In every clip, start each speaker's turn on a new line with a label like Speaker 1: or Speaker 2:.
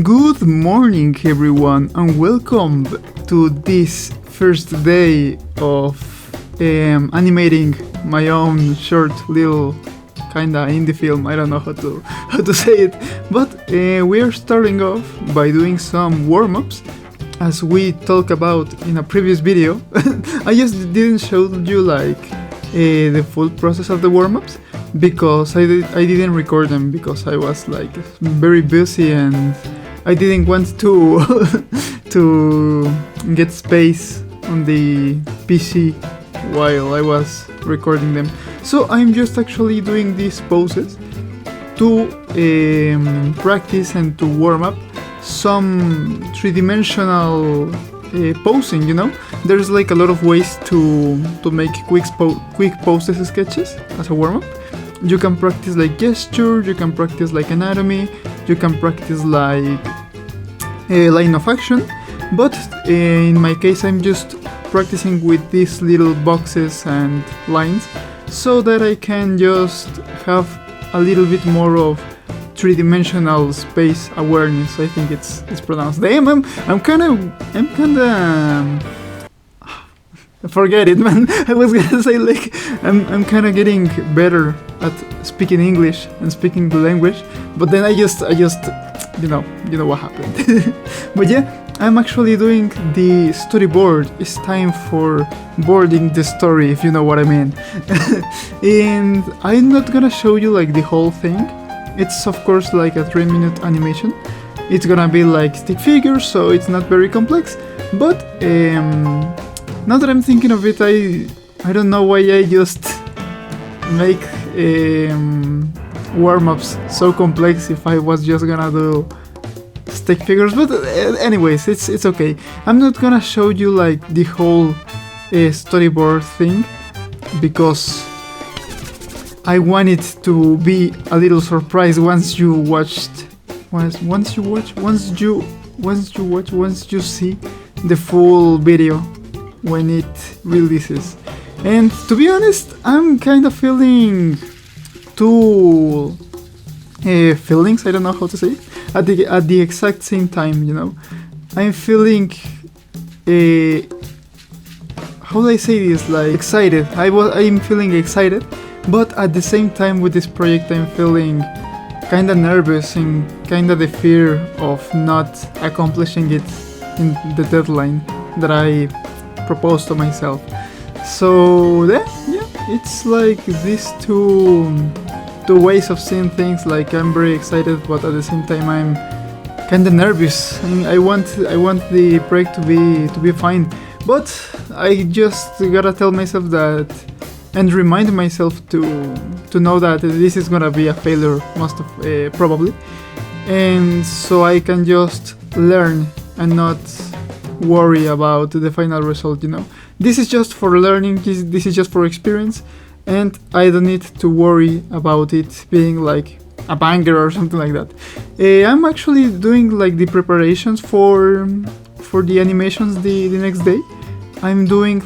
Speaker 1: Good morning, everyone, and welcome to this first day of animating my own short little kinda indie film. I don't know how to say it, but we are starting off by doing some warm-ups, as we talked about in a previous video. I just didn't show you the full process of the warm-ups because I didn't record them because I was very busy and I didn't want to to get space on the PC while I was recording them. So I'm just actually doing these poses to practice and to warm up some three-dimensional posing, you know? There's a lot of ways to make quick poses sketches as a warm-up. You can practice gesture, you can practice anatomy, you can practice a line of action, but in my case I'm just practicing with these little boxes and lines so that I can just have a little bit more of three-dimensional space awareness. I think it's pronounced. Damn, I'm kinda forget it, man. I was gonna say I'm kinda getting better at speaking English and speaking the language, but then I just you know what happened. But yeah, I'm actually doing the storyboard. It's time for boarding the story, if you know what I mean. And I'm not gonna show you the whole thing. It's of course a 3-minute animation. It's gonna be stick figures, so it's not very complex. But now that I'm thinking of it, I don't know why I just make warm-ups so complex if I was just gonna do stick figures. But anyways, it's okay. I'm not gonna show you the whole storyboard thing because I want it to be a little surprise once you see the full video when it releases. And to be honest, I'm kind of feeling two feelings, I don't know how to say it, at the exact same time, you know. I'm feeling how do I say this, excited. I'm feeling excited, but at the same time with this project I'm feeling kinda nervous and kinda the fear of not accomplishing it in the deadline that I proposed to myself. So yeah, it's these two ways of seeing things. I'm very excited, but at the same time I'm kinda nervous. I want the project to be fine, but I just gotta tell myself that and remind myself to know that this is gonna be a failure, most of probably, and so I can just learn and not worry about the final result, you know. This is just for learning, this is just for experience, and I don't need to worry about it being a banger or something like that. I'm actually doing the preparations for the animations the next day. I'm doing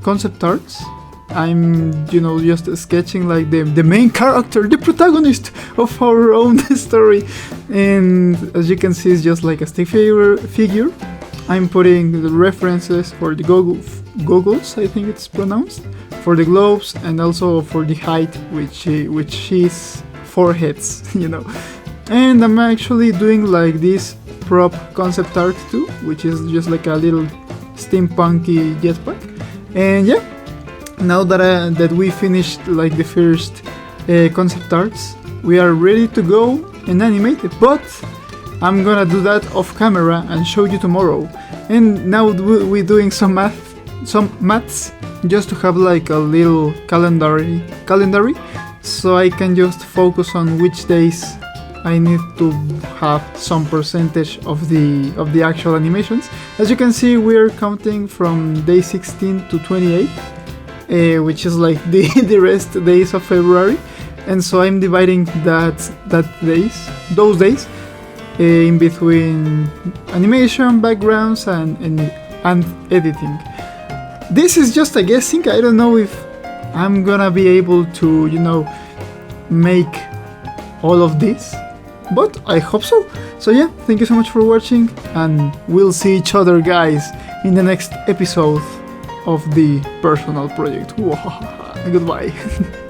Speaker 1: concept arts. I'm just sketching the main character, the protagonist of our own story, and as you can see it's just a stick figure. I'm putting the references for the goggles, I think it's pronounced, for the globes, and also for the height, which is 4 heads, you know. And I'm actually doing this prop concept art too, which is just a little steampunky jetpack. And yeah, now that we finished the first concept arts, we are ready to go and animate it. But I'm gonna do that off camera and show you tomorrow. And now we're doing some maths just to have a little calendar, so I can just focus on which days I need to have some percentage of the actual animations. As you can see, we're counting from day 16 to 28, which is the rest days of February, and so I'm dividing those days in between animation, backgrounds, and editing. This is just a guessing. I don't know if I'm gonna be able to make all of this but I hope so. So yeah, thank you so much for watching, and we'll see each other, guys, in the next episode of the personal project. Goodbye.